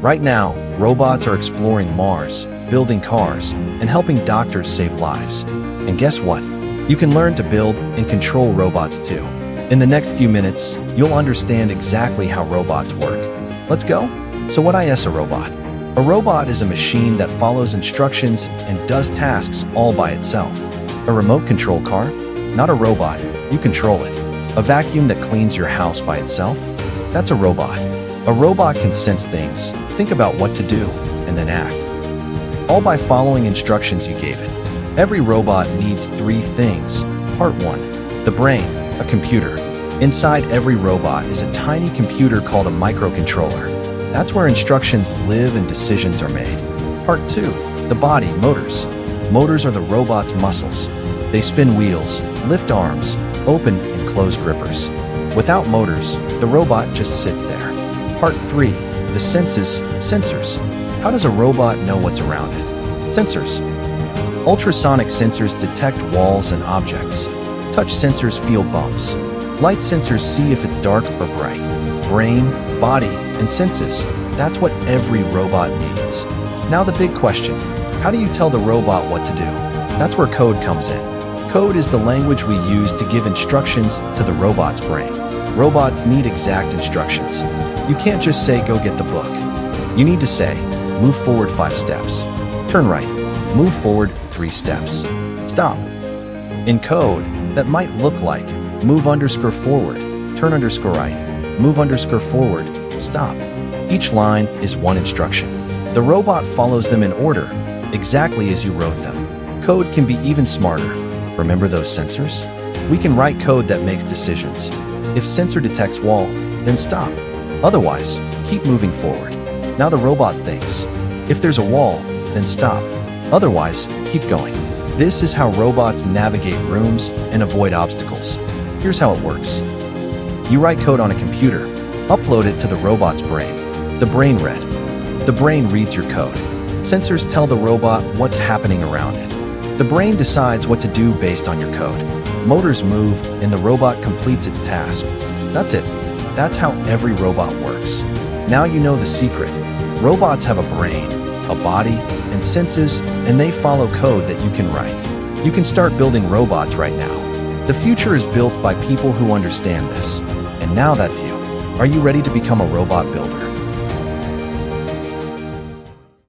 Right now, robots are exploring Mars, building cars, and helping doctors save lives. And guess what? You can learn to build and control robots too. In the next few minutes, you'll understand exactly how robots work. Let's go? So what is a robot? A robot is a machine that follows instructions and does tasks all by itself. A remote control car? Not a robot, you control it. A vacuum that cleans your house by itself? That's a robot. A robot can sense things, think about what to do, and then act. All by following instructions you gave it. Every robot needs three things. Part 1. The brain, a computer. Inside every robot is a tiny computer called a microcontroller. That's where instructions live and decisions are made. Part 2. The body, motors. Motors are the robot's muscles. They spin wheels, lift arms, open and close grippers. Without motors, the robot just sits there. Part 3. The senses, sensors. How does a robot know what's around it? Sensors. Ultrasonic sensors detect walls and objects. Touch sensors feel bumps. Light sensors see if it's dark or bright. Brain, body, and senses. That's what every robot needs. Now the big question, how do you tell the robot what to do? That's where code comes in. Code is the language we use to give instructions to the robot's brain. Robots need exact instructions. You can't just say, go get the book. You need to say, move forward 5 steps. Turn right. Move forward 3 steps. Stop. In code, that might look like, move _forward, turn _right, move _forward, stop. Each line is one instruction. The robot follows them in order, exactly as you wrote them. Code can be even smarter. Remember those sensors? We can write code that makes decisions. If sensor detects wall, then stop. Otherwise, keep moving forward. Now the robot thinks. If there's a wall, then stop. Otherwise, keep going. This is how robots navigate rooms and avoid obstacles. Here's how it works. You write code on a computer, upload it to the robot's brain. The brain read. The brain reads your code. Sensors tell the robot what's happening around it. The brain decides what to do based on your code. Motors move, and the robot completes its task. That's it. That's how every robot works. Now you know the secret. Robots have a brain, a body, and senses, and they follow code that you can write. You can start building robots right now. The future is built by people who understand this. And now that's you. Are you ready to become a robot builder?